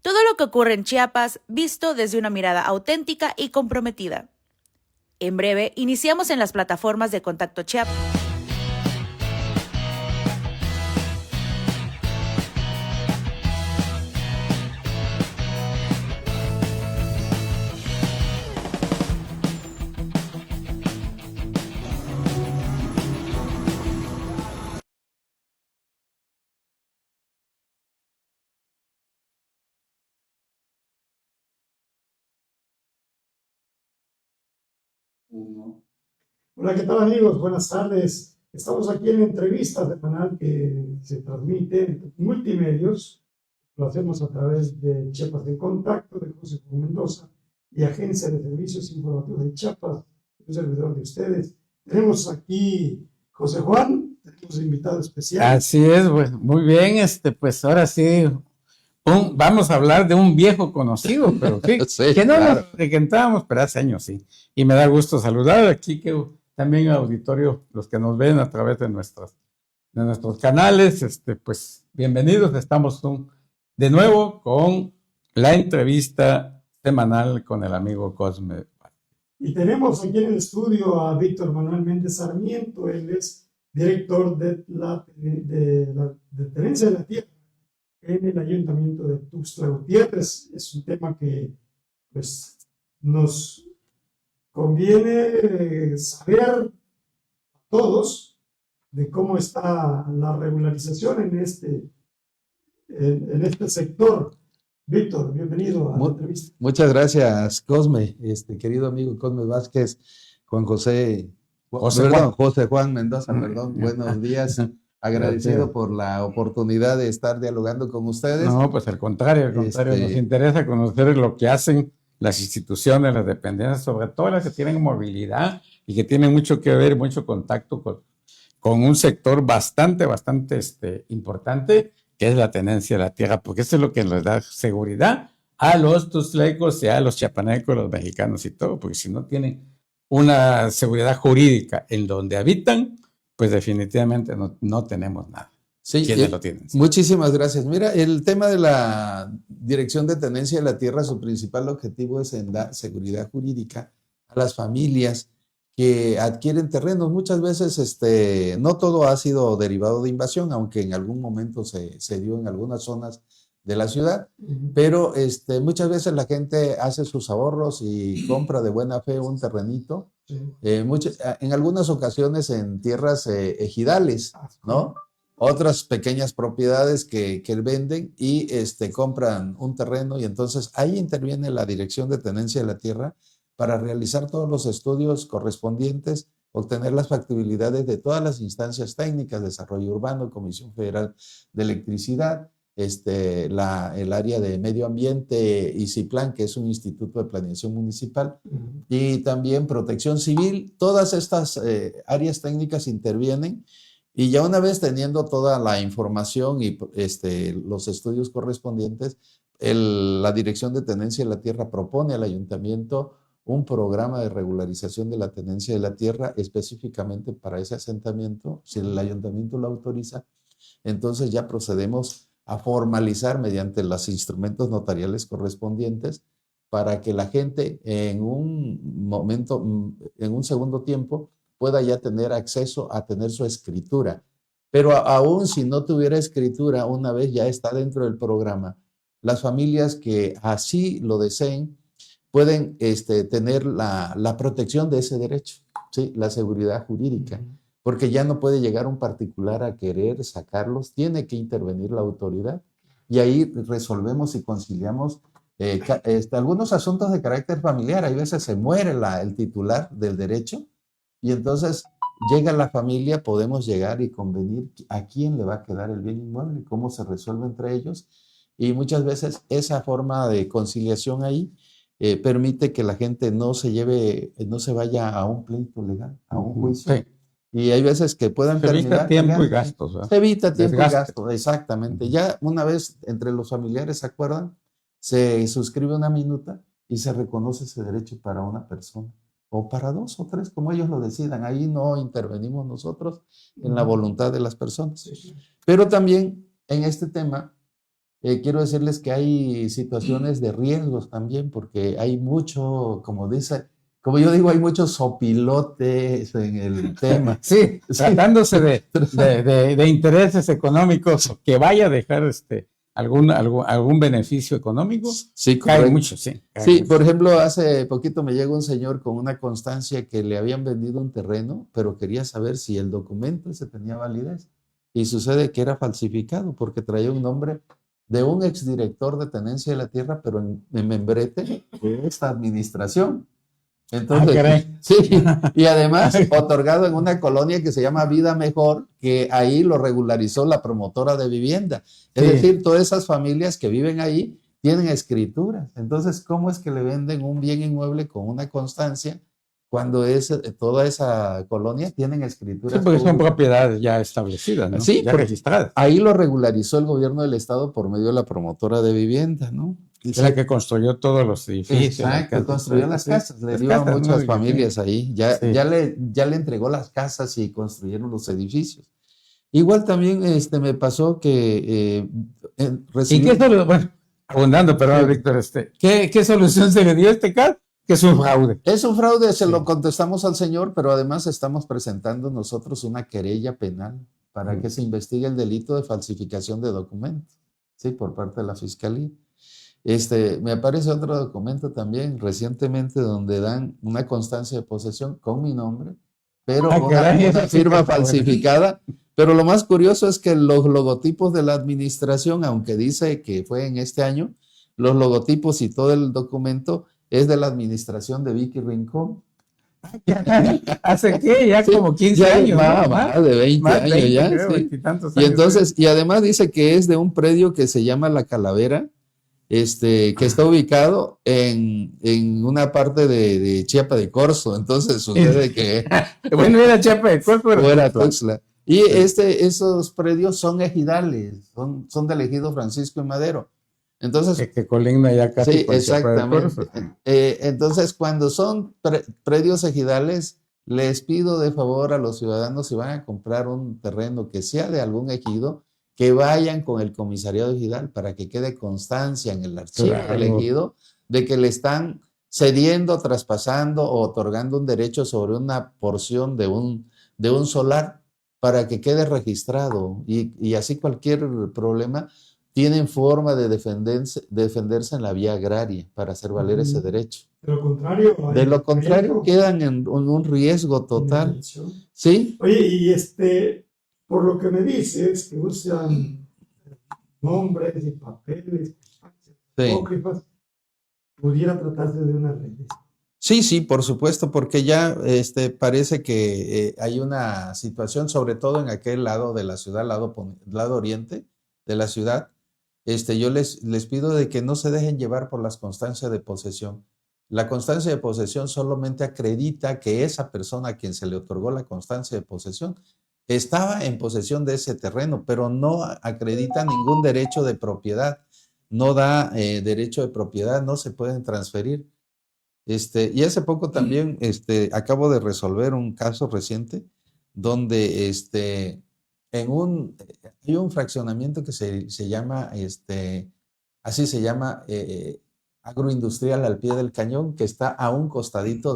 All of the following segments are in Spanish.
Todo lo que ocurre en Chiapas visto desde una mirada auténtica y comprometida. En breve, iniciamos en las plataformas de Contacto Chiapas. Hola, ¿qué tal amigos? Buenas tardes. Estamos aquí en la entrevista semanal que se transmite en multimedios. Lo hacemos a través de Chiapas en Contacto, de José Juan Mendoza y Agencia de Servicios Informativos de Chiapas, un servidor de ustedes. Tenemos aquí José Juan, tenemos invitado especial. Así es, pues, muy bien, pues ahora sí, vamos a hablar de un viejo conocido, pero sí, Sí, que no claro. nos frecuentábamos, pero hace años sí. Y me da gusto saludar aquí que también auditorio, los que nos ven a través de nuestros canales, pues bienvenidos, estamos de nuevo con la entrevista semanal con el amigo Cosme. Y tenemos aquí en el estudio a Víctor Manuel Méndez Sarmiento, él es director de Tenencia de la Tierra en el Ayuntamiento de Tuxtla Gutiérrez. Es un tema que pues nos conviene saber a todos de cómo está la regularización en este sector. Víctor, bienvenido a la entrevista. Muchas gracias, Cosme, querido amigo Cosme Vázquez, José Juan Mendoza, buenos días. Agradecido por la oportunidad de estar dialogando con ustedes. No, pues al contrario, nos interesa conocer lo que hacen las instituciones, las dependencias, sobre todo las que tienen movilidad y que tienen mucho que ver, mucho contacto con un sector bastante importante, que es la tenencia de la tierra, porque eso es lo que les da seguridad a los tuxtlecos y a los chiapanecos, los mexicanos y todo, porque si no tienen una seguridad jurídica en donde habitan, pues definitivamente no tenemos nada. Sí, ¿Quiénes lo tienen? Muchísimas gracias. Mira, el tema de la Dirección de Tenencia de la Tierra, su principal objetivo es en dar seguridad jurídica a las familias que adquieren terrenos. Muchas veces no todo ha sido derivado de invasión, aunque en algún momento se dio en algunas zonas de la ciudad, pero muchas veces la gente hace sus ahorros y compra de buena fe un terrenito, en algunas ocasiones en tierras ejidales, ¿no? Otras pequeñas propiedades que venden y compran un terreno, y entonces ahí interviene la Dirección de Tenencia de la Tierra para realizar todos los estudios correspondientes, obtener las factibilidades de todas las instancias técnicas, desarrollo urbano, Comisión Federal de Electricidad, el área de medio ambiente, ICIPLAN, que es un instituto de planeación municipal, y también protección civil. Todas estas áreas técnicas intervienen, y ya una vez teniendo toda la información y los estudios correspondientes, la Dirección de Tenencia de la Tierra propone al ayuntamiento un programa de regularización de la tenencia de la tierra específicamente para ese asentamiento. Si el ayuntamiento lo autoriza, entonces ya procedemos a formalizar mediante los instrumentos notariales correspondientes para que la gente en un segundo tiempo, pueda ya tener acceso a tener su escritura. Pero aún si no tuviera escritura, una vez ya está dentro del programa, las familias que así lo deseen pueden tener la protección de ese derecho, ¿sí? La seguridad jurídica, porque ya no puede llegar un particular a querer sacarlos, tiene que intervenir la autoridad, y ahí resolvemos y conciliamos algunos asuntos de carácter familiar. Hay veces se muere el titular del derecho, y entonces llega la familia, podemos llegar y convenir a quién le va a quedar el bien inmueble, cómo se resuelve entre ellos, y muchas veces esa forma de conciliación ahí permite que la gente no se vaya a un pleito legal, a un juicio. Sí. Y hay veces que puedan terminar. Se evita tiempo y gastos, ¿verdad? Se evita tiempo Desgaste. y gastos, exactamente. Ya una vez entre los familiares se acuerdan, se suscribe una minuta y se reconoce ese derecho para una persona, o para dos o tres, como ellos lo decidan. Ahí no intervenimos nosotros en la voluntad de las personas. Pero también en este tema quiero decirles que hay situaciones de riesgos también, porque hay mucho, como yo digo, hay muchos sopilotes en el tema. Sí, tratándose de intereses económicos que vaya a dejar algún beneficio económico, Sí, cae correcto. mucho, sí. Sí, por ejemplo, hace poquito me llegó un señor con una constancia que le habían vendido un terreno, pero quería saber si el documento ese tenía validez. Y sucede que era falsificado porque traía un nombre de un exdirector de tenencia de la tierra, pero en membrete de esta administración. Entonces, Caray. sí, y además otorgado en una colonia que se llama Vida Mejor, que ahí lo regularizó la promotora de vivienda. Es Sí. decir, todas esas familias que viven ahí tienen escrituras. Entonces, ¿cómo es que le venden un bien inmueble con una constancia cuando toda esa colonia tienen escrituras? Sí, porque son públicas? propiedades ya establecidas, ¿no? Sí, Ya registradas. ahí lo regularizó el gobierno del estado por medio de la promotora de vivienda, ¿no? Es la que construyó todos los edificios. Exacto, construyó las casas, le dio a muchas familias ahí, Sí. ya le entregó las casas y construyeron los edificios. Igual también me pasó que ¿Y qué solución? Bueno, abundando, perdón, Sí. Víctor, ¿qué solución se le dio a este caso? Que es un fraude. Es un fraude, se Sí. lo contestamos al señor, pero además estamos presentando nosotros una querella penal para que se investigue el delito de falsificación de documentos, ¿sí? Por parte de la Fiscalía. Me aparece otro documento también recientemente donde dan una constancia de posesión con mi nombre, pero Caray, una eso sí firma que está bueno. falsificada. Pero lo más curioso es que los logotipos de la administración, aunque dice que fue en este año, los logotipos y todo el documento es de la administración de Vicky Rincón. ¿Hace qué? Ya Sí, como 15 ya años, ¿no? más de 20 Más años 20, ya. creo, Sí. 20 y tantos Y años. entonces, y además dice que es de un predio que se llama La Calavera, que está ubicado en una parte de Chiapa de Corzo. Entonces sucede que Bueno, era Chiapa de Corzo, pero fuera Tuxtla. Tuxtla. Y esos predios son ejidales, son del ejido Francisco y Madero. Entonces, Que colinda ya casi sí, con Chiapa de Corzo. exactamente. Entonces, cuando son predios ejidales, les pido de favor a los ciudadanos, si van a comprar un terreno que sea de algún ejido, que vayan con el comisariado ejidal para que quede constancia en el archivo Claro. del ejido de que le están cediendo, traspasando o otorgando un derecho sobre una porción de un solar para que quede registrado y así cualquier problema tienen forma de defenderse en la vía agraria para hacer valer ese derecho. De lo contrario, Quedan en un riesgo total. ¿Sí? Oye, y por lo que me dices, que usan nombres y papeles, Sí. apócrifas, pudiera tratarse de una red. Sí, por supuesto, porque ya parece que hay una situación, sobre todo en aquel lado de la ciudad, lado oriente de la ciudad. Yo les pido de que no se dejen llevar por las constancias de posesión. La constancia de posesión solamente acredita que esa persona a quien se le otorgó la constancia de posesión estaba en posesión de ese terreno, pero no acredita ningún derecho de propiedad, no da derecho de propiedad, no se pueden transferir. Y hace poco también acabo de resolver un caso reciente donde hay un fraccionamiento que se llama, así se llama, agroindustrial al pie del cañón, que está a un costadito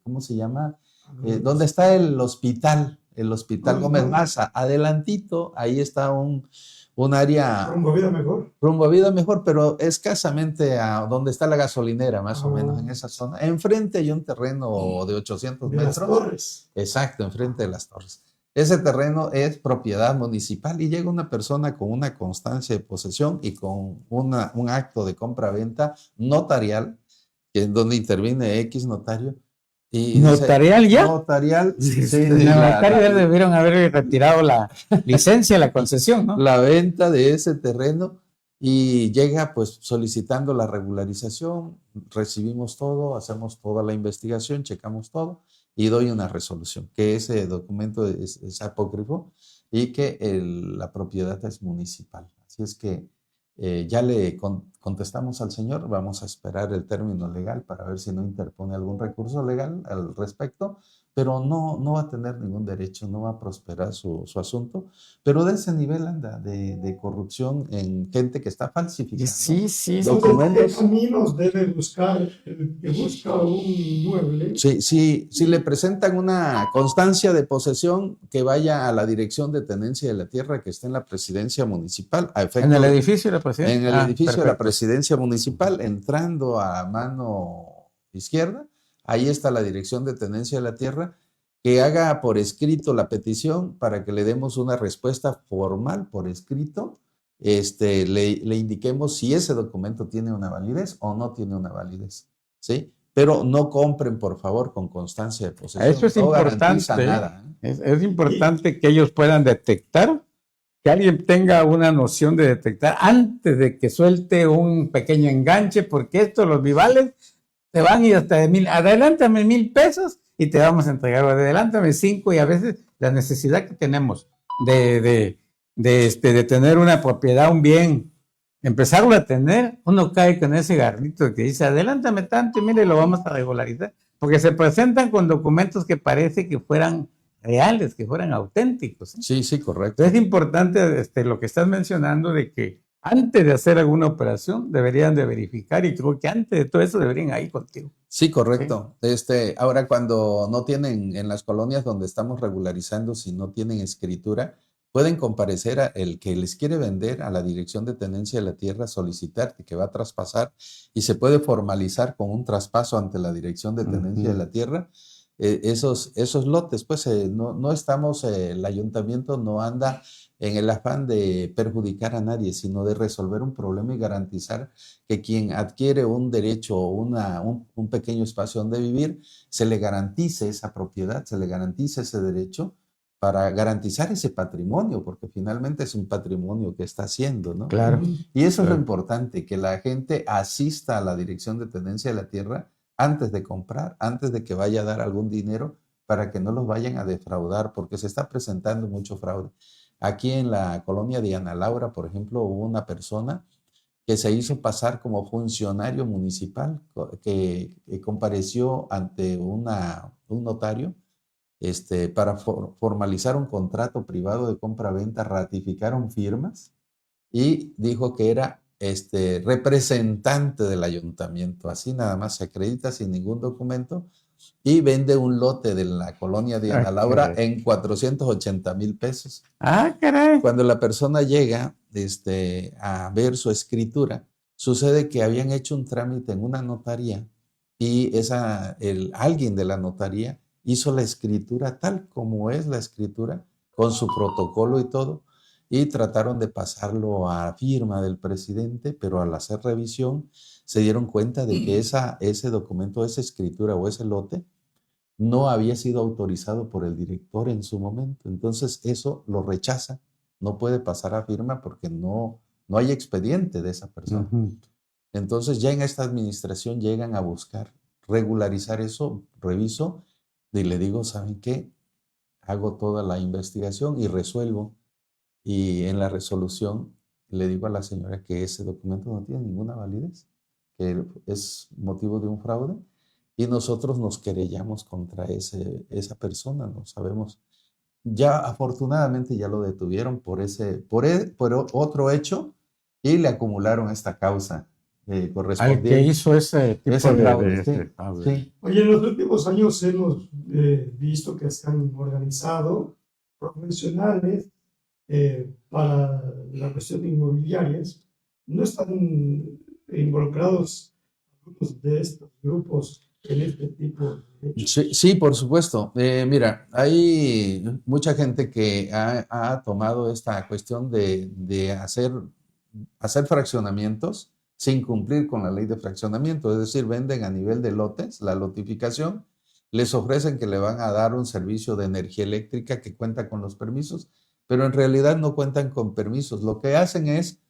¿cómo se llama? Donde está el hospital Gómez Maza. Adelantito, ahí está un área Rumbo a Vida Mejor. Rumbo a Vida Mejor, pero escasamente a donde está la gasolinera, más o menos en esa zona. Enfrente hay un terreno de 800 De metros. las Torres. Exacto, enfrente de las Torres. Ese terreno es propiedad municipal y llega una persona con una constancia de posesión y con un acto de compra-venta notarial, en donde interviene X notario. Y ¿Notarial ya? Notarial. Sí, notarial debieron haber retirado la licencia, la concesión, ¿no? La venta de ese terreno y llega pues solicitando la regularización, recibimos todo, hacemos toda la investigación, checamos todo y doy una resolución, que ese documento es apócrifo y que la propiedad es municipal. Así es que ya le contestamos al señor, vamos a esperar el término legal para ver si no interpone algún recurso legal al respecto, pero no va a tener ningún derecho, no va a prosperar su asunto. Pero de ese nivel anda, de corrupción en gente que está falsificando Entonces, ¿qué documentos. caminos debe buscar el que busca un inmueble? Si le presentan una constancia de posesión, que vaya a la Dirección de Tenencia de la Tierra que está en la Presidencia Municipal. ¿En el edificio de la presidencia? En el edificio de la Perfecto. Presidencia Municipal, entrando a mano izquierda, ahí está la Dirección de Tenencia de la Tierra, que haga por escrito la petición para que le demos una respuesta formal por escrito, le indiquemos si ese documento tiene una validez o no tiene una validez, ¿sí? Pero no compren, por favor, con constancia de posesión. Eso es no importante. garantiza nada, ¿eh? Es importante que ellos puedan detectar, que alguien tenga una noción de detectar antes de que suelte un pequeño enganche, porque estos, los vivales, te van a ir hasta de 1,000, adelántame 1,000 pesos y te vamos a entregar, o adelántame 5, y a veces la necesidad que tenemos de tener una propiedad, un bien, empezarlo a tener, uno cae con ese garrito que dice, adelántame tanto y mire, lo vamos a regularizar, porque se presentan con documentos que parece que fueran reales, que fueran auténticos. Sí, correcto. Entonces es importante lo que estás mencionando, de que antes de hacer alguna operación deberían de verificar, y creo que antes de todo eso deberían ir contigo. Sí, correcto. ¿Sí? Ahora, cuando no tienen, en las colonias donde estamos regularizando, si no tienen escritura, pueden comparecer a el que les quiere vender a la Dirección de Tenencia de la Tierra, solicitar que va a traspasar, y se puede formalizar con un traspaso ante la Dirección de Tenencia de la Tierra. Esos lotes, pues no estamos, el ayuntamiento no anda en el afán de perjudicar a nadie, sino de resolver un problema y garantizar que quien adquiere un derecho o un pequeño espacio donde vivir, se le garantice esa propiedad, se le garantice ese derecho, para garantizar ese patrimonio, porque finalmente es un patrimonio que está haciendo, ¿no? Claro. Y eso es lo importante, que la gente asista a la Dirección de Tenencia de la Tierra antes de comprar, antes de que vaya a dar algún dinero, para que no los vayan a defraudar, porque se está presentando mucho fraude. Aquí en la colonia de Ana Laura, por ejemplo, hubo una persona que se hizo pasar como funcionario municipal, que compareció ante un notario, para formalizar un contrato privado de compra-venta. Ratificaron firmas y dijo que era representante del ayuntamiento. Así nada más se acredita sin ningún documento, y vende un lote de la colonia de Ana Laura en 480,000 pesos. Ah, caray. Cuando la persona llega a ver su escritura, sucede que habían hecho un trámite en una notaría, y alguien de la notaría hizo la escritura tal como es la escritura, con su protocolo y todo, y trataron de pasarlo a firma del presidente, pero al hacer revisión se dieron cuenta de que ese documento, esa escritura o ese lote no había sido autorizado por el director en su momento. Entonces eso lo rechaza, no puede pasar a firma porque no hay expediente de esa persona. Entonces ya en esta administración llegan a buscar regularizar eso, reviso y le digo, ¿saben qué? Hago toda la investigación y resuelvo. Y en la resolución le digo a la señora que ese documento no tiene ninguna validez, que es motivo de un fraude, y nosotros nos querellamos contra esa persona, no sabemos. Ya afortunadamente ya lo detuvieron por otro hecho, y le acumularon esta causa correspondiente. Al que hizo ese tipo fraude. Sí. Oye, en los últimos años hemos visto que se han organizado profesionales para la cuestión de inmobiliarias. ¿No están involucrados algunos de estos grupos en este tipo de hechos? Sí, por supuesto. Mira, hay mucha gente que ha tomado esta cuestión de hacer fraccionamientos sin cumplir con la ley de fraccionamiento, es decir, venden a nivel de lotes, la lotificación, les ofrecen que le van a dar un servicio de energía eléctrica que cuenta con los permisos, pero en realidad no cuentan con permisos. Lo que hacen es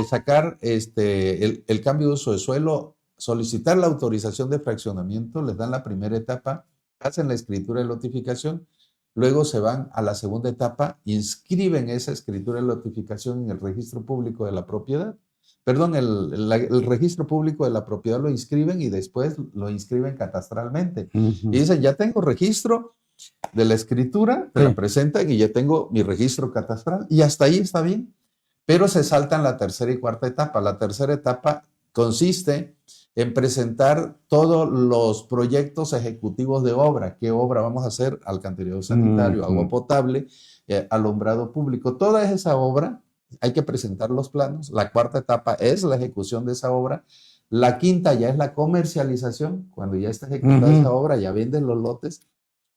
sacar el cambio de uso de suelo, solicitar la autorización de fraccionamiento, les dan la primera etapa, hacen la escritura de lotificación, luego se van a la segunda etapa, inscriben esa escritura de lotificación en el registro público de la propiedad, perdón, el registro público de la propiedad lo inscriben y después lo inscriben catastralmente. Y dicen, ya tengo registro de la escritura, te la presentan y ya tengo mi registro catastral. Y hasta ahí está bien. Pero se saltan la tercera y cuarta etapa. La tercera etapa consiste en presentar todos los proyectos ejecutivos de obra. ¿Qué obra vamos a hacer? Alcantarillado sanitario, agua potable, alumbrado público. Toda esa obra hay que presentar los planos. La cuarta etapa es la ejecución de esa obra. La quinta ya es la comercialización. Cuando ya está ejecutada esa obra, ya venden los lotes.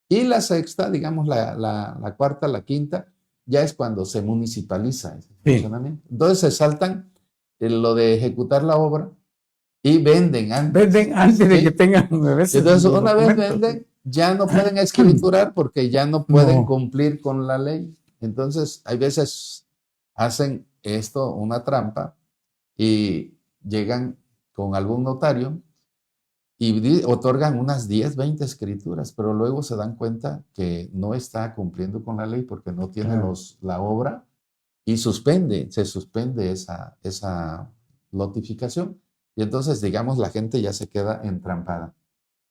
Y la sexta, digamos la cuarta, la quinta, ya es cuando se municipaliza ese funcionamiento. Entonces se saltan lo de ejecutar la obra y venden antes. Venden antes de que tengan Entonces, una vez venden, ya no pueden escriturar porque ya no pueden cumplir con la ley. Entonces, hay veces hacen esto una trampa y llegan con algún notario y otorgan unas 10, 20 escrituras, pero luego se dan cuenta que no está cumpliendo con la ley porque no tiene la obra y se suspende esa notificación. Y entonces, digamos, la gente ya se queda entrampada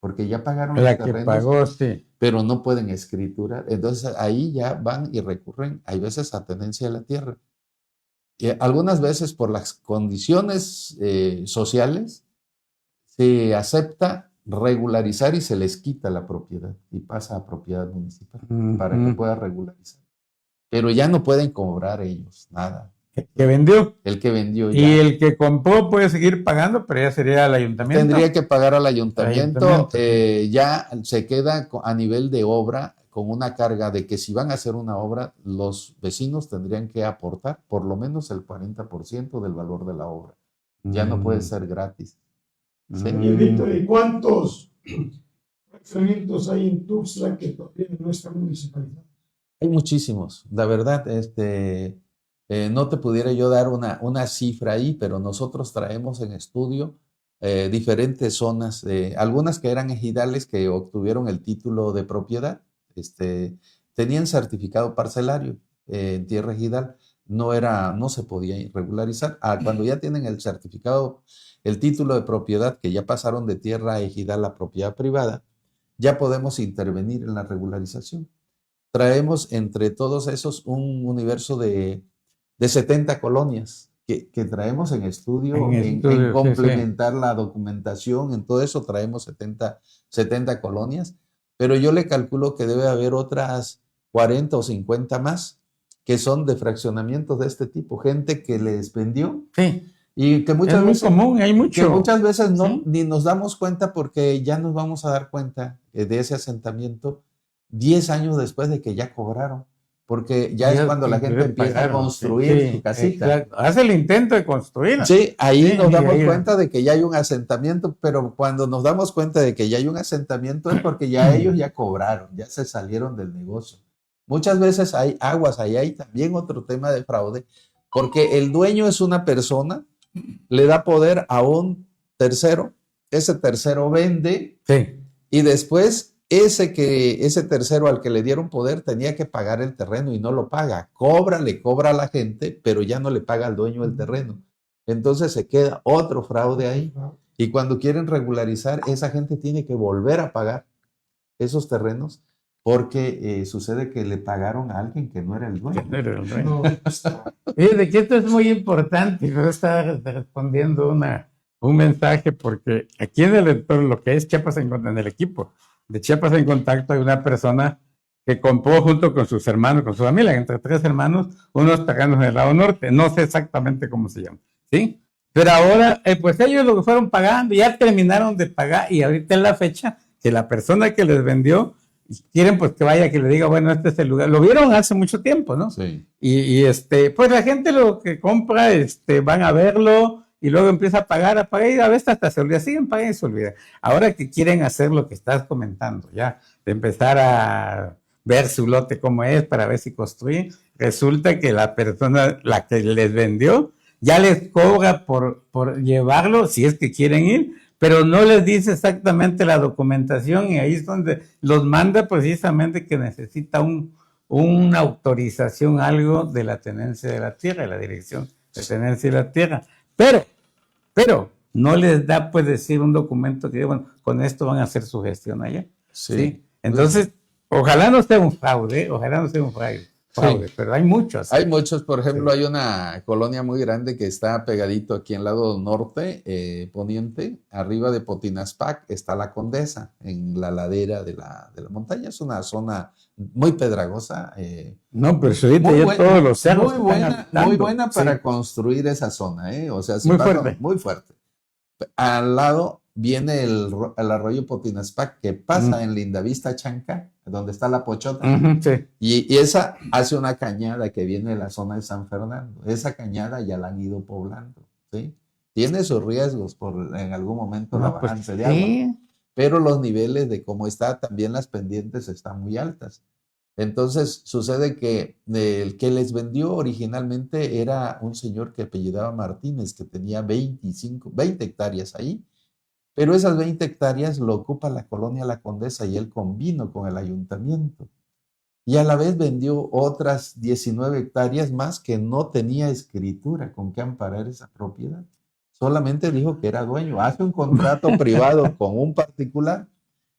porque ya pagaron la los que terrenos, pagó, sí. pero no pueden escriturar. Entonces, ahí ya van y recurren, hay veces a tenencia de la tierra. Y algunas veces por las condiciones sociales, se acepta regularizar y se les quita la propiedad y pasa a propiedad municipal para que pueda regularizar. Pero ya no pueden cobrar ellos nada. El que vendió. El que vendió ya. Y el que compró puede seguir pagando, pero ya sería el ayuntamiento. Tendría que pagar al ayuntamiento. Ya se queda a nivel de obra con una carga de que si van a hacer una obra, los vecinos tendrían que aportar por lo menos el 40% del valor de la obra. Ya no puede ser gratis. ¿Sí? Y Víctor, ¿y cuántos fraccionamientos hay en Tuxtla que todavía no están municipalizados? Hay muchísimos, la verdad, no te pudiera yo dar una cifra ahí, pero nosotros traemos en estudio diferentes zonas, algunas que eran ejidales que obtuvieron el título de propiedad, tenían certificado parcelario en tierra ejidal, no se podía regularizar. Cuando ya tienen el certificado, el título de propiedad, que ya pasaron de tierra ejidal a propiedad privada, ya podemos intervenir en la regularización. Traemos entre todos esos un universo de 70 colonias que traemos en estudio, en complementar la documentación, en todo eso traemos 70 colonias, pero yo le calculo que debe haber otras 40 o 50 más que son de fraccionamientos de este tipo, gente que les vendió. Sí. Y que muchas es muy veces, común, hay mucho. Que muchas veces ni nos damos cuenta porque ya nos vamos a dar cuenta de ese asentamiento 10 años después de que ya cobraron. Porque ya es cuando la gente empieza a construir su casita. Exacto. Hace el intento de construir. Sí, ahí nos damos cuenta de que ya hay un asentamiento, pero cuando nos damos cuenta de que ya hay un asentamiento es porque ya ellos ya cobraron, ya se salieron del negocio. Muchas veces hay aguas, ahí hay también otro tema de fraude, porque el dueño es una persona, le da poder a un tercero, ese tercero vende y después ese tercero al que le dieron poder tenía que pagar el terreno y no lo paga. Le cobra a la gente, pero ya no le paga al dueño del terreno. Entonces se queda otro fraude ahí. Y cuando quieren regularizar, esa gente tiene que volver a pagar esos terrenos porque sucede que le pagaron a alguien que no era el dueño. De que esto es muy importante. Yo estaba respondiendo un mensaje porque aquí en el entorno, lo que es Chiapas en el equipo de Chiapas en Contacto, hay una persona que compró junto con sus hermanos, con su familia, entre 3 hermanos, unos terrenos en el lado norte. No sé exactamente cómo se llama, ¿sí? Pero ahora, pues ellos lo que fueron pagando, ya terminaron de pagar y ahorita es la fecha que la persona que les vendió quieren pues que vaya, que le diga, bueno, este es el lugar. Lo vieron hace mucho tiempo, ¿no? Sí. Y pues la gente lo que compra, van a verlo y luego empieza a pagar y a veces hasta se olvida, siguen pagando y se olvida. Ahora que quieren hacer lo que estás comentando, ya, de empezar a ver su lote cómo es para ver si construyen, resulta que la persona, la que les vendió, ya les cobra por llevarlo, si es que quieren ir, pero no les dice exactamente la documentación y ahí es donde los manda precisamente que necesita una autorización, algo de la tenencia de la tierra, de la dirección de tenencia de la tierra. Pero no les da pues decir un documento que bueno, con esto van a hacer su gestión allá. ¿Sí? Entonces, ojalá no sea un fraude, pero hay muchos. Hay muchos, por ejemplo, hay una colonia muy grande que está pegadito aquí en el lado norte, poniente, arriba de Potinaspac está la Condesa, en la ladera de la montaña. Es una zona muy pedregosa. No, pero ahorita ya todos los cerros muy buena para construir esa zona, o sea, muy fuerte. Muy fuerte. Al lado viene el arroyo Potinaspac que pasa en Lindavista Chanca, donde está la Pochota. Sí. Y esa hace una cañada que viene de la zona de San Fernando. Esa cañada ya la han ido poblando, ¿sí? Tiene sus riesgos por en algún momento la avance de agua, pero los niveles de cómo está, también las pendientes están muy altas. Entonces sucede que el que les vendió originalmente era un señor que apellidaba Martínez, que tenía 20 hectáreas ahí, pero esas 20 hectáreas lo ocupa la colonia La Condesa y él convino con el ayuntamiento. Y a la vez vendió otras 19 hectáreas más que no tenía escritura con que amparar esa propiedad. Solamente dijo que era dueño. Hace un contrato privado con un particular.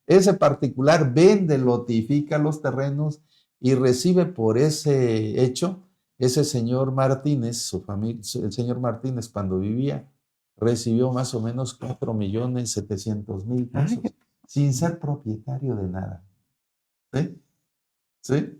Ese particular vende, lotifica los terrenos y recibe por ese hecho, ese señor Martínez, su familia, el señor Martínez cuando vivía, recibió más o menos 4.700.000 pesos sin ser propietario de nada. ¿Sí? ¿Sí?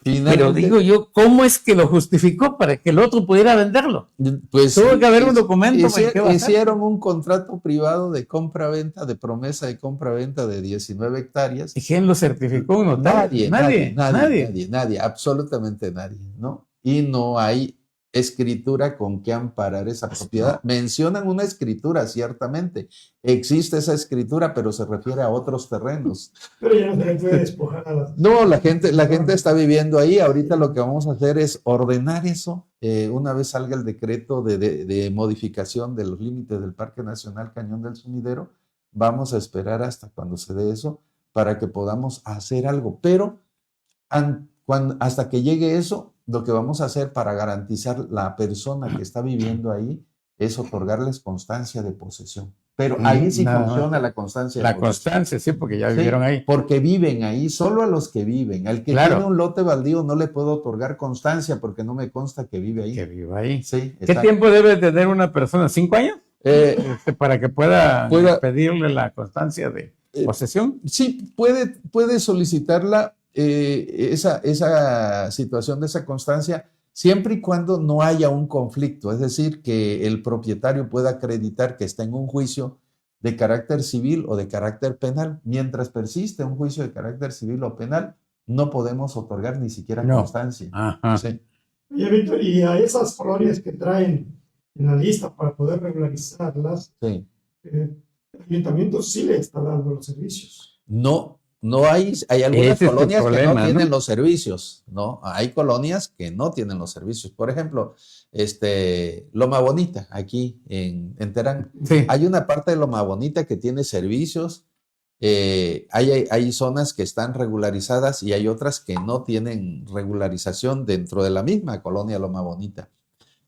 Pero digo yo, ¿cómo es que lo justificó para que el otro pudiera venderlo? Pues tuvo que haber un documento. Hicieron un contrato privado de compra-venta, de promesa de compra-venta de 19 hectáreas. ¿Y quién lo certificó? ¿Un notario? Nadie, absolutamente nadie, ¿no? Y no hay escritura con que amparar esa propiedad. Mencionan una escritura, ciertamente. Existe esa escritura, pero se refiere a otros terrenos. Pero ya no se le puede despojar a las... No, la gente está viviendo ahí. Ahorita lo que vamos a hacer es ordenar eso. Una vez salga el decreto de modificación de los límites del Parque Nacional Cañón del Sumidero, vamos a esperar hasta cuando se dé eso para que podamos hacer algo. Pero hasta que llegue eso, lo que vamos a hacer para garantizar la persona que está viviendo ahí es otorgarles constancia de posesión. Pero ahí sí funciona la constancia de posesión. La constancia, sí, porque ya vivieron ahí. Porque viven ahí, solo a los que viven. Al que tiene un lote baldío no le puedo otorgar constancia porque no me consta que vive ahí. Que vive ahí. Sí, ¿Qué tiempo debe tener una persona? ¿5 años? Para que pueda pedirle la constancia de posesión. Sí, puede solicitarla. Esa situación de esa constancia, siempre y cuando no haya un conflicto, es decir, que el propietario pueda acreditar que está en un juicio de carácter civil o de carácter penal. Mientras persiste un juicio de carácter civil o penal, no podemos otorgar ni siquiera constancia. Sí. Oye, Víctor, y a esas colonias que traen en la lista para poder regularizarlas, el ayuntamiento sí le está dando los servicios. No hay algunas colonias que no tienen los servicios, ¿no? Hay colonias que no tienen los servicios. Por ejemplo, Loma Bonita, aquí en Terán. Sí. Hay una parte de Loma Bonita que tiene servicios. Hay zonas que están regularizadas y hay otras que no tienen regularización dentro de la misma colonia Loma Bonita.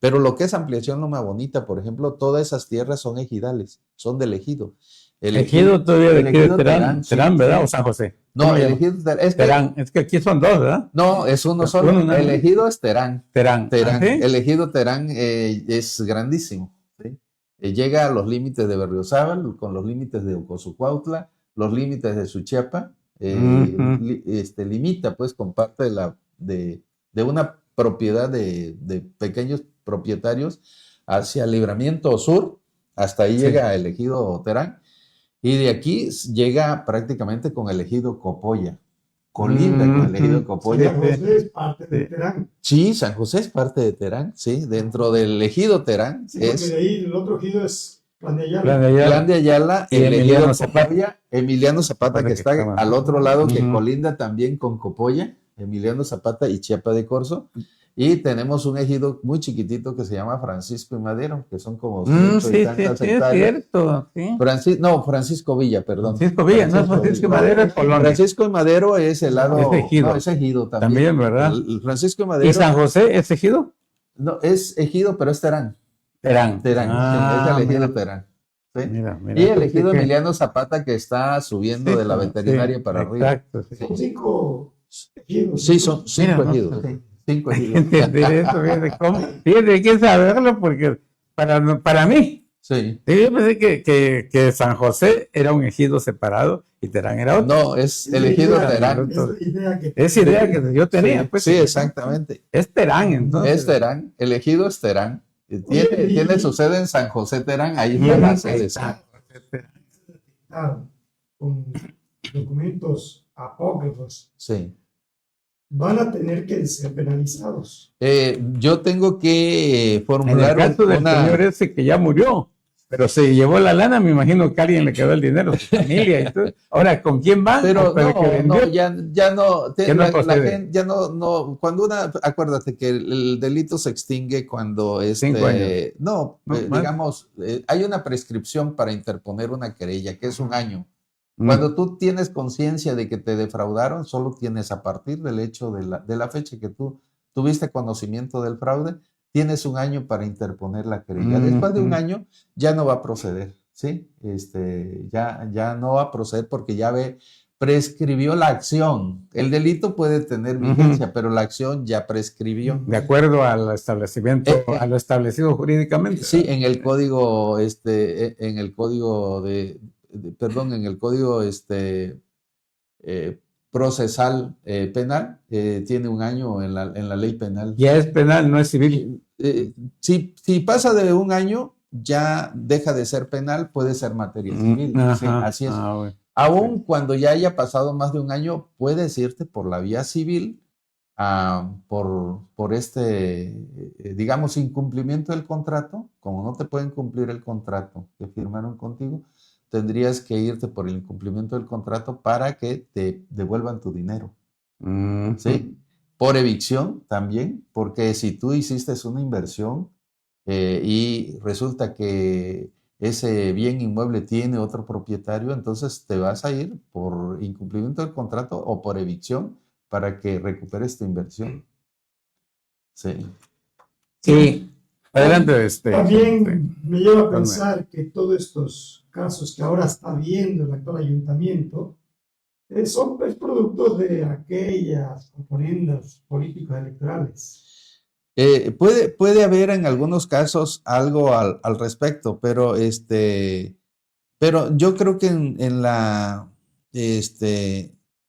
Pero lo que es ampliación Loma Bonita, por ejemplo, todas esas tierras son ejidales, son del ejido. El ejido todavía de aquí de Terán, ¿verdad? Sí. ¿O San José? No, el ejido es Terán. Es que aquí son 2, ¿verdad? No, es uno solo. El ejido es Terán. Terán. ¿Sí? El ejido Terán es grandísimo. ¿Sí? Llega a los límites de Berriozábal, con los límites de Ocosucuautla, los límites de Suchiapa. Limita, pues, con parte de una propiedad de pequeños propietarios hacia Libramiento Sur. Hasta ahí llega el ejido Terán. Y de aquí llega prácticamente con el ejido Copolla. Colinda con el ejido Copolla. San José es parte de Terán. Sí, San José es parte de Terán, sí. Dentro del ejido Terán. Sí, porque de ahí el otro ejido es Plan de Ayala. Plan de Ayala, el ejido Copolla, Emiliano Zapata, que está al otro lado, que colinda también con Copolla, Emiliano Zapata y Chiapa de Corzo. Y tenemos un ejido muy chiquitito que se llama Francisco y Madero, que son como 100 y tantas hectáreas. Es cierto, sí. Francisco Villa, perdón. Francisco Villa, Francisco y Madero es Colombia. Francisco y Madero es el lado... Es ejido. No, es ejido también. También, ¿verdad? El Francisco y Madero... ¿Y San José es ejido? No, es ejido, pero es Terán. Terán. Terán, sí, es el ejido Terán. ¿Sí? Mira, Y el ejido que- Emiliano Zapata que está subiendo sí, de la veterinaria sí, para arriba. exacto, sí. Son 5 ejidos. Sí, son 5 Mira, no, ejidos. sí. 5 Hay que ejidos. entender eso, fíjate cómo. Fíjate, hay que saberlo porque para mí, Sí. yo pensé que San José era un ejido separado y Terán era otro. No, es el ejido Terán. Es la idea que Esa idea que yo tenía, Sí, pues. sí, exactamente. Es Terán, entonces. Es Terán, el ejido es Terán. Oye, Tiene su sede en San José Terán, ahí está la sede. con documentos apócrifos Sí. van a tener que ser penalizados. Yo tengo que En el formular caso del señor ese que ya murió, pero se llevó la lana, me imagino que a alguien le quedó el dinero, su familia y todo. Ahora, ¿con quién van? Pero ¿Con el que no, vendió? ya no, Ya no la procede. gente, ya no, cuando acuérdate que el delito se extingue cuando 5 años. no, No, más. digamos, hay una prescripción para interponer una querella, que es 1 año. Mm. Cuando tú tienes conciencia de que te defraudaron, solo tienes a partir del hecho de la fecha que tú tuviste conocimiento del fraude, tienes 1 año para interponer la querella. Después de 1 año ya no va a proceder, ¿sí? Ya no va a proceder porque ya prescribió la acción. El delito puede tener vigencia, pero la acción ya prescribió. De acuerdo al establecimiento, a lo establecido jurídicamente. Sí, en el código, en el código en el código procesal penal, tiene 1 año en la ley penal. Ya es penal, no es civil. Si pasa de 1 año, ya deja de ser penal, puede ser materia civil. Ajá. Sí, así es. Bueno. Aún cuando ya haya pasado más de 1 año, puedes irte por la vía civil por digamos, incumplimiento del contrato. Como no te pueden cumplir el contrato que firmaron contigo, tendrías que irte por el incumplimiento del contrato para que te devuelvan tu dinero. ¿Sí? Por evicción también, porque si tú hiciste una inversión y resulta que ese bien inmueble tiene otro propietario, entonces te vas a ir por incumplimiento del contrato o por evicción para que recuperes tu inversión. Sí. Sí. Adelante, También me lleva a pensar que todos estos casos que ahora está viendo el actual ayuntamiento son productos de aquellas componendas políticas electorales. Puede haber en algunos casos algo al respecto, pero yo creo que en la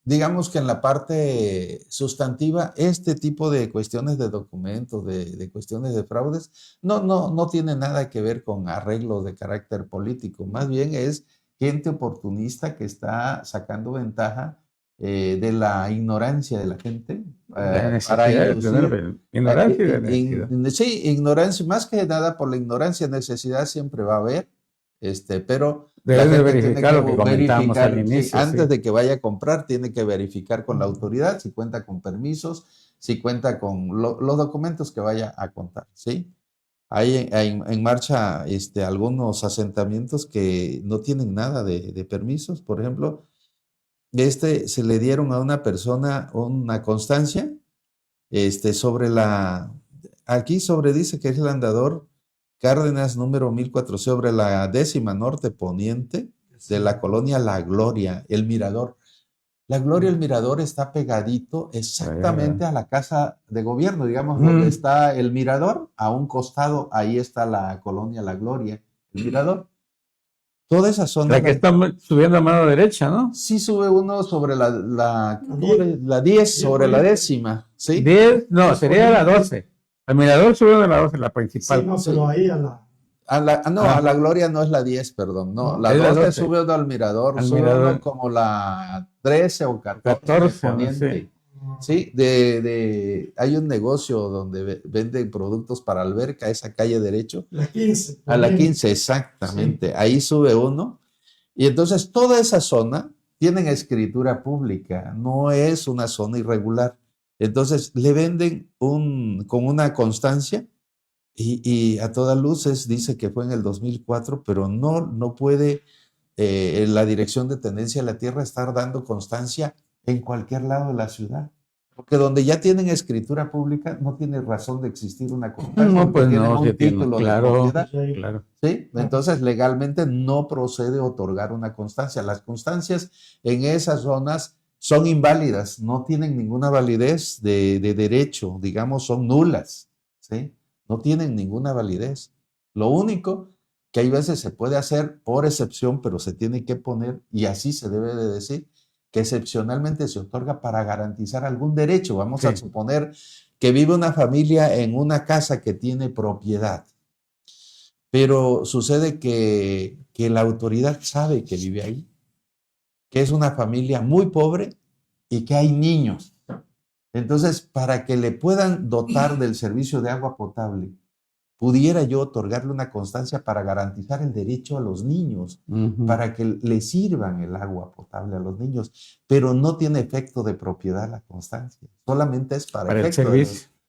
digamos que en la parte sustantiva, este tipo de cuestiones de documentos, de cuestiones de fraudes, no tiene nada que ver con arreglos de carácter político, más bien es gente oportunista que está sacando ventaja de la ignorancia de la gente para inducir. Ignorancia y de necesidad. Sí, ignorancia, más que nada por la ignorancia, necesidad siempre va a haber, pero debe la gente verificar tiene lo que comentábamos al inicio. Antes de que vaya a comprar, tiene que verificar con la autoridad si cuenta con permisos, si cuenta con los documentos que vaya a contar, ¿sí? Hay en marcha algunos asentamientos que no tienen nada de permisos. Por ejemplo, se le dieron a una persona una constancia sobre aquí dice que es el andador Cárdenas número 1004, sobre la 10ª norte poniente de la colonia La Gloria, el Mirador. La Gloria, el Mirador está pegadito exactamente a la casa de gobierno, digamos, donde está el Mirador, a un costado, ahí está la colonia La Gloria, el Mirador. Toda esa zona. La que está subiendo a mano derecha, ¿no? Sí, sube uno sobre la 10, sobre la 10ª, ¿sí? 10, no, sería la 12. El Mirador sube de la 12, la principal. Sí, no, pero ahí a la... A la Gloria no es la 10, perdón, no. La 12 sube uno al Mirador, sube uno como la 13 o 14 poniente. Sí, hay un negocio donde venden productos para alberca, esa calle derecho. La 15. A la 15, exactamente. Sí. Ahí sube uno. Y entonces toda esa zona tienen escritura pública, no es una zona irregular. Entonces le venden con una constancia y a todas luces dice que fue en el 2004, pero no puede la Dirección de Tenencia de la Tierra estar dando constancia en cualquier lado de la ciudad. Porque donde ya tienen escritura pública, no tiene razón de existir una constancia. No, pues tienen no, un sí tiene, título de claro, propiedad. claro. ¿Sí? Entonces, legalmente no procede otorgar una constancia. Las constancias en esas zonas son inválidas, no tienen ninguna validez de derecho, digamos, son nulas. ¿Sí? No tienen ninguna validez. Lo único que hay veces se puede hacer por excepción, pero se tiene que poner, y así se debe de decir, que excepcionalmente se otorga para garantizar algún derecho. Vamos a suponer que vive una familia en una casa que tiene propiedad, pero sucede que la autoridad sabe que vive ahí, que es una familia muy pobre y que hay niños. Entonces, para que le puedan dotar del servicio de agua potable, pudiera yo otorgarle una constancia para garantizar el derecho a los niños, para que le sirvan el agua potable a los niños, pero no tiene efecto de propiedad la constancia, solamente es para efecto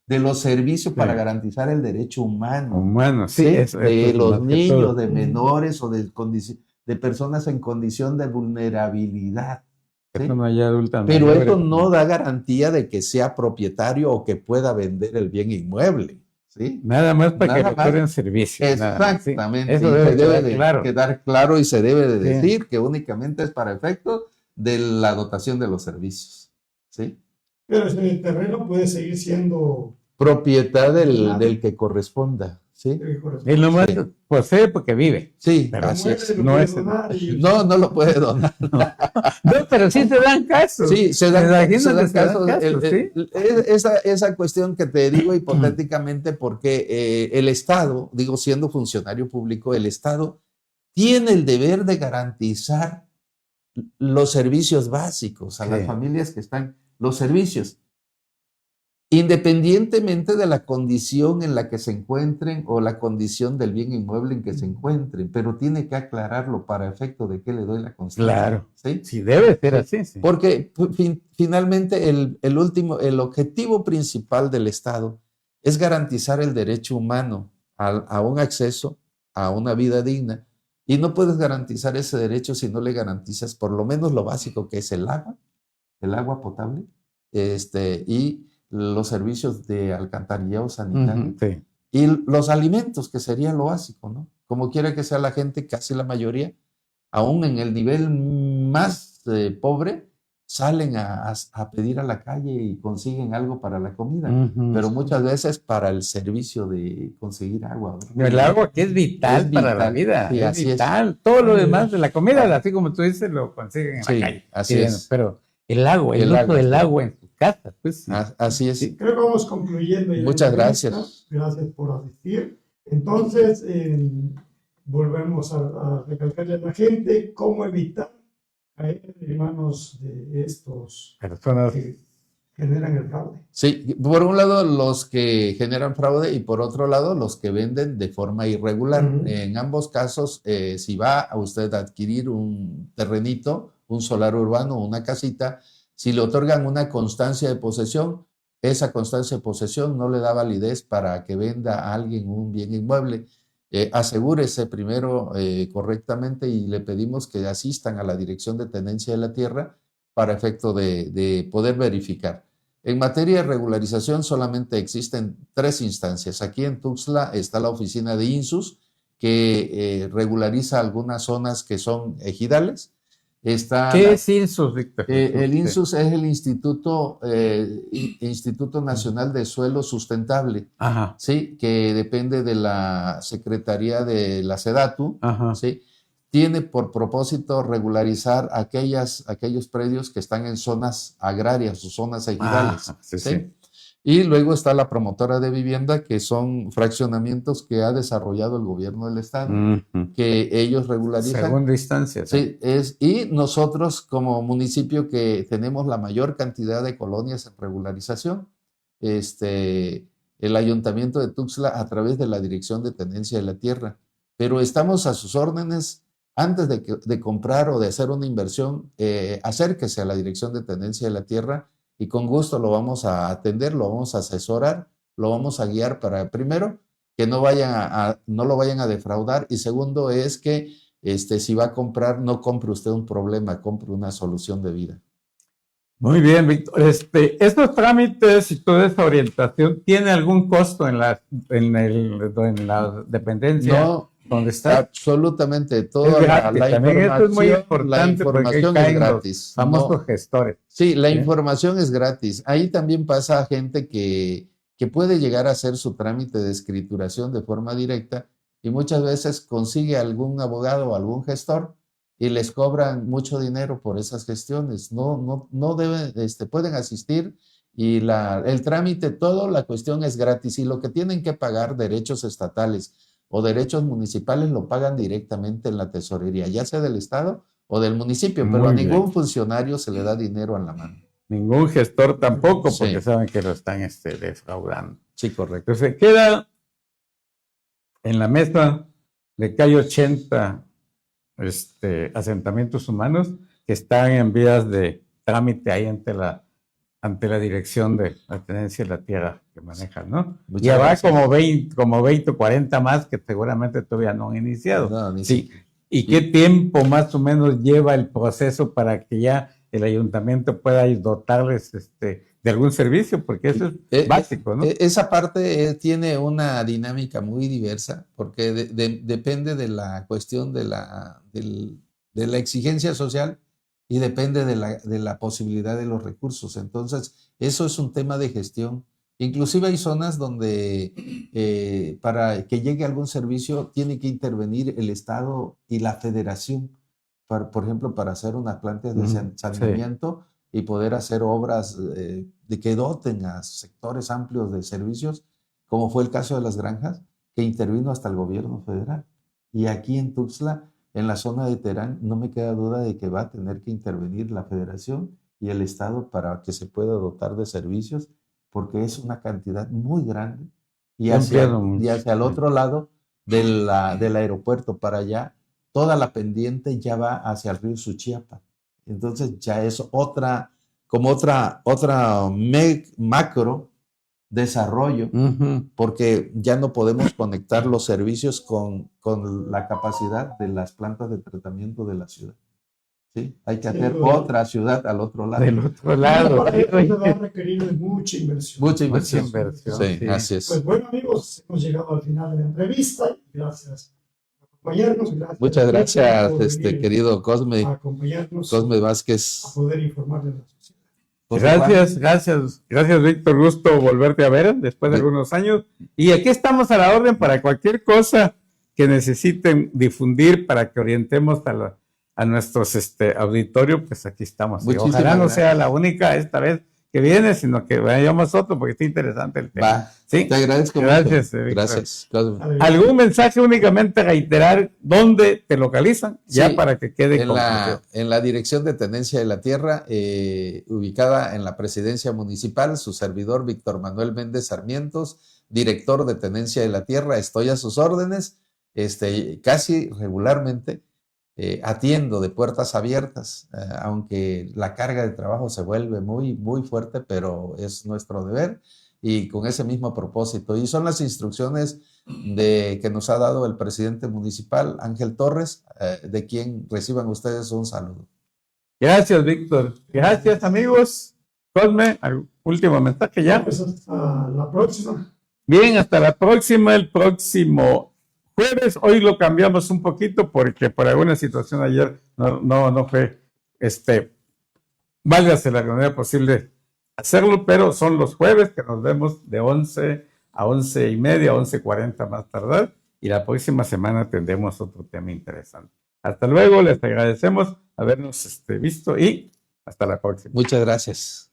de los servicios para garantizar el derecho humano. Humano, sí, eso de los niños, de menores o de personas en condición de vulnerabilidad. ¿Sí? No hay adultos pero mayores, eso no da garantía de que sea propietario o que pueda vender el bien inmueble. ¿Sí? Nada más para que le otorguen servicio. Exactamente. Eso debe quedar claro y se debe de decir que únicamente es para efecto de la dotación de los servicios. ¿Sí? Pero ese terreno puede seguir siendo propiedad del que corresponda. ¿Sí? Él nomás posee porque vive. Sí, pero así es. No lo puede donar. No, pero sí se dan casos. Sí, se dan casos. Esa cuestión que te digo hipotéticamente porque el Estado, digo siendo funcionario público, el Estado tiene el deber de garantizar los servicios básicos a las familias que están, los servicios. Independientemente de la condición en la que se encuentren o la condición del bien inmueble en que se encuentren, pero tiene que aclararlo para efecto de que le doy la constancia. Claro, sí debe ser así. Sí. Porque finalmente el objetivo principal del Estado es garantizar el derecho humano a un acceso a una vida digna, y no puedes garantizar ese derecho si no le garantizas por lo menos lo básico que es el agua potable, y los servicios de alcantarillado sanitario y los alimentos, que sería lo básico, ¿no? Como quiera que sea la gente, casi la mayoría, aún en el nivel más pobre, salen a pedir a la calle y consiguen algo para la comida, pero muchas veces para el servicio de conseguir agua. ¿No? El agua que es vital para la vida, sí, es vital. Todo lo demás de la comida, así como tú dices, lo consiguen en la calle. Así es. Pero el agua, el uso del agua en tu casa, pues. Así es. Sí, creo que vamos concluyendo. Muchas gracias. Gracias por asistir. Entonces, volvemos a recalcarle a la gente cómo evitar caer en manos de estos personas que generan el fraude. Sí, por un lado los que generan fraude y por otro lado los que venden de forma irregular. En ambos casos, si va a usted a adquirir un terrenito, un solar urbano, una casita, si le otorgan una constancia de posesión, esa constancia de posesión no le da validez para que venda a alguien un bien inmueble. Asegúrese primero correctamente y le pedimos que asistan a la Dirección de Tenencia de la Tierra para efecto de poder verificar. En materia de regularización solamente existen 3 instancias. Aquí en Tuxtla está la oficina de INSUS, que regulariza algunas zonas que son ejidales. ¿Qué es INSUS, Víctor? El INSUS es el Instituto Nacional de Suelo Sustentable, ¿sí? Que depende de la Secretaría de la SEDATU, ¿sí? Tiene por propósito regularizar aquellos predios que están en zonas agrarias o zonas ejidales. ¿sí? Y luego está la promotora de vivienda, que son fraccionamientos que ha desarrollado el gobierno del estado, que ellos regularizan. Segunda instancia. Sí, y nosotros como municipio que tenemos la mayor cantidad de colonias en regularización, el ayuntamiento de Tuxtla a través de la Dirección de Tenencia de la Tierra. Pero estamos a sus órdenes. Antes de comprar o de hacer una inversión, acérquese a la Dirección de Tenencia de la Tierra y con gusto lo vamos a atender, lo vamos a asesorar, lo vamos a guiar para, primero, que no lo vayan a defraudar, y segundo es que si va a comprar, no compre usted un problema, compre una solución de vida. Muy bien, Víctor. ¿Estos trámites y toda esa orientación tiene algún costo en la dependencia No, donde está? absolutamente. Es Toda gratis. También esto es muy la importante porque información es caen los gratis. famosos No, gestores. sí, la ¿Sí? información es gratis. Ahí también pasa gente que puede llegar a hacer su trámite de escrituración de forma directa y muchas veces consigue algún abogado o algún gestor y les cobran mucho dinero por esas gestiones. No deben, pueden asistir y el trámite, todo, la cuestión es gratis y lo que tienen que pagar derechos estatales o derechos municipales lo pagan directamente en la tesorería, ya sea del estado o del municipio, pero a Muy ningún bien. funcionario se le da dinero en la mano. Ningún gestor tampoco, porque Sí. saben que lo están defraudando. Sí, correcto. Entonces queda en la mesa de que hay 80 asentamientos humanos que están en vías de trámite ahí ante la dirección de la tenencia de la tierra que manejan, ¿no? Muchas Y habrá gracias. como 20 o 40 más que seguramente todavía no han iniciado. No, ni Sí. ¿Y qué tiempo más o menos lleva el proceso para que ya el ayuntamiento pueda dotarles de algún servicio? Porque eso es básico, ¿no? Esa parte tiene una dinámica muy diversa porque depende de la cuestión de la exigencia social y depende de la posibilidad de los recursos. Entonces, eso es un tema de gestión. Inclusive hay zonas donde para que llegue algún servicio tiene que intervenir el Estado y la Federación, por ejemplo, para hacer unas plantas de saneamiento y poder hacer obras de que doten a sectores amplios de servicios, como fue el caso de las granjas, que intervino hasta el gobierno federal. Y aquí en Tuxtla, en la zona de Terán, no me queda duda de que va a tener que intervenir la Federación y el Estado para que se pueda dotar de servicios, porque es una cantidad muy grande. Y hacia el otro lado del aeropuerto para allá, toda la pendiente ya va hacia el río Suchiapa. Entonces ya es otra macro desarrollo, porque ya no podemos conectar los servicios con la capacidad de las plantas de tratamiento de la ciudad. ¿Sí? Hay que hacer otra ciudad al otro lado. Del otro lado. Eso va a requerir de mucha inversión. Mucha inversión. Sí, así es. Pues bueno, amigos, hemos llegado al final de la entrevista. Gracias por acompañarnos. Muchas gracias, querido Cosme. Acompañarnos. Cosme Vázquez. A poder informar de la sociedad. Gracias, Víctor. Gusto volverte a ver después de algunos años. Y aquí estamos a la orden para cualquier cosa que necesiten difundir para que orientemos a nuestros auditorio, pues aquí estamos. Ojalá no sea la única esta vez que viene, sino que vayamos otro, porque está interesante el tema. Va. ¿Sí? Te agradezco Gracias, mucho. Gracias. ¿Algún mensaje? Únicamente reiterar dónde te localizan, ya para que quede en la Dirección de Tenencia de la Tierra, ubicada en la Presidencia Municipal, su servidor Víctor Manuel Méndez Sarmientos, director de Tenencia de la Tierra. Estoy a sus órdenes, casi regularmente. Atiendo de puertas abiertas, aunque la carga de trabajo se vuelve muy, muy fuerte, pero es nuestro deber y con ese mismo propósito. Y son las instrucciones que nos ha dado el presidente municipal, Ángel Torres, de quien reciban ustedes un saludo. Gracias, Víctor. Gracias, amigos. Cosme, último mensaje ya. Pues hasta la próxima. Bien, hasta la próxima, el próximo jueves. Hoy lo cambiamos un poquito porque por alguna situación ayer no fue, válgase la manera posible hacerlo, pero son los jueves que nos vemos de 11 a 11:30, 11:40 más tardar, y la próxima semana tendremos otro tema interesante. Hasta luego, les agradecemos habernos visto y hasta la próxima. Muchas gracias.